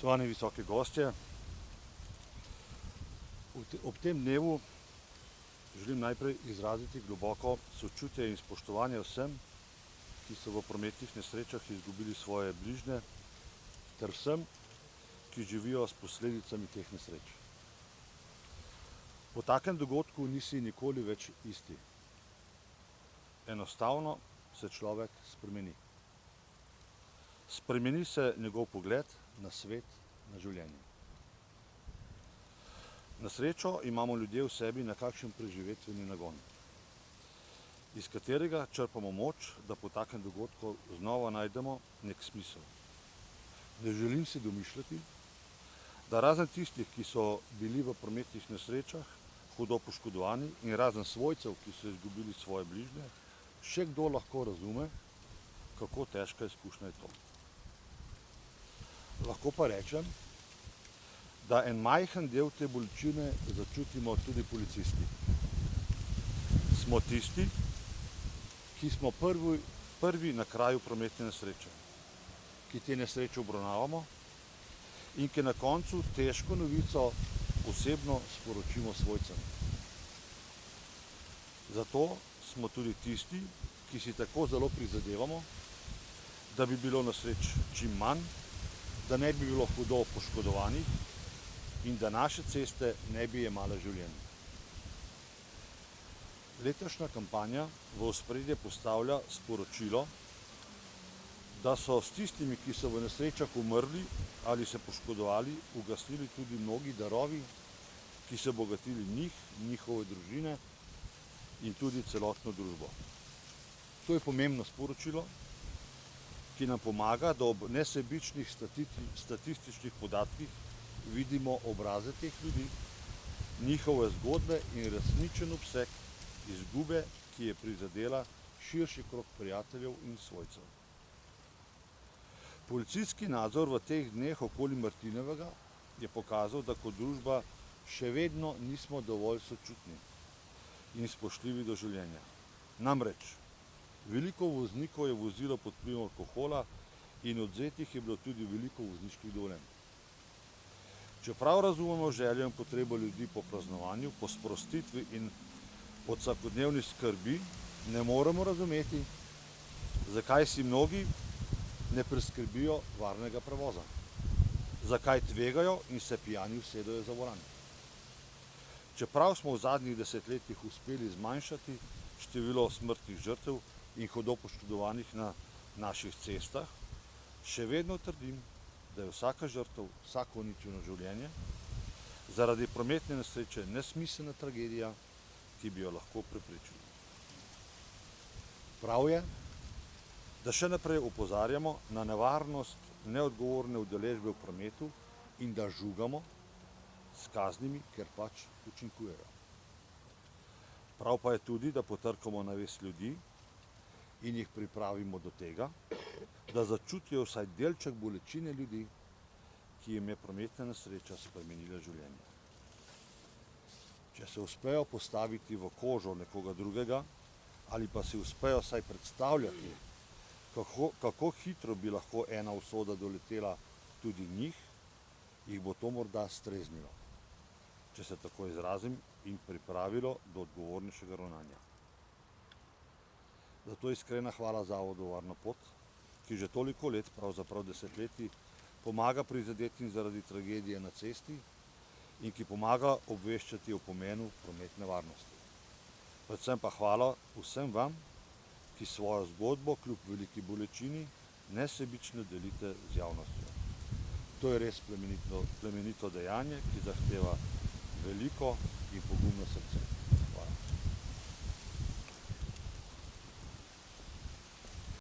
Spoštovani visoki gostje, ob tem dnevu želim najprej izraziti globoko sočutje in spoštovanje vsem, ki so v prometnih nesrečah izgubili svoje bližnje, ter vsem, ki živijo s posledicami teh nesreč. Po takem dogodku nisi nikoli več isti. Enostavno se človek spremeni. Spremeni se njegov pogled na svet, na življenje. Na srečo imamo ljudje v sebi nekakšen preživetveni nagon, iz katerega črpamo moč, da po takem dogodku znova najdemo nek smisel. Ne želim si domišljati, da razen tistih, ki so bili v prometnih nesrečah hudo poškodovani, in razen svojcev, ki so izgubili svoje bližnje, še kdo lahko razume, kako težka izkušnja je to. Lahko pa rečem, da en majhen del te bolečine začutimo tudi policisti. Smo tisti, ki smo prvi na kraju prometne nesreče, ki te nesreče obravnavamo in ki na koncu težko novico osebno sporočimo svojcem. Zato smo tudi tisti, ki si tako zelo prizadevamo, da bi bilo nesreč čim manj, da ne bi bilo hudo poškodovanih in da naše ceste ne bi jemale življenj. Letošnja kampanja v ospredje postavlja sporočilo, da so s tistimi, ki so v nesrečah umrli ali se poškodovali, ugasnili tudi mnogi darovi, ki so bogatili njih, njihove družine in tudi celotno družbo. To je pomembno sporočilo, ki nam pomaga, da ob nesebičnih statističnih podatkih vidimo obraze teh ljudi, njihove zgodbe in resničen obseg izgube, ki je prizadela širši krog prijateljev in svojcev. Policijski nadzor v teh dneh okoli Martinovega je pokazal, da kot družba še vedno nismo dovolj sočutni in spoštljivi do življenja. Namreč, veliko voznikov je vozilo pod vplivom alkohola in odvzetih je bilo tudi veliko vozniških dovoljenj. Čeprav razumemo željo in potrebo ljudi po praznovanju, po sprostitvi in od vsakodnevni skrbi, ne moremo razumeti, zakaj si mnogi ne priskrbijo varnega prevoza, zakaj tvegajo in se pijani usedejo za volan. Čeprav smo v zadnjih desetletjih uspeli zmanjšati število smrtnih žrtev in hudo poškodovanih na naših cestah, še vedno trdim, da je vsaka žrtev, vsako uničeno življenje zaradi prometne nesreče nesmiselna tragedija, ki bi jo lahko preprečili. Prav je, da še naprej opozarjamo na nevarnost neodgovorne udeležbe v prometu in da žugamo s kaznimi, ker pač učinkujejo. Prav pa je tudi, da potrkamo na vest ljudi in jih pripravimo do tega, da začutijo vsaj delček bolečine ljudi, ki jim je prometna nesreča spremenila življenje. Če se uspejo postaviti v kožo nekoga drugega ali pa si uspejo vsaj predstavljati, kako hitro bi lahko ena usoda doletela tudi njih, jih bo to morda streznilo, če se tako izrazim, in pripravilo do odgovornejšega ravnanja. Zato iskrena hvala Zavodu Varna pot, ki že toliko let, pravzaprav desetletij, pomaga prizadetim zaradi tragedije na cesti in ki pomaga obveščati o pomenu prometne varnosti. Predvsem pa hvala vsem vam, ki svojo zgodbo kljub veliki bolečini nesebično delite z javnostjo. To je res plemenito dejanje, ki zahteva veliko in pogumno srce.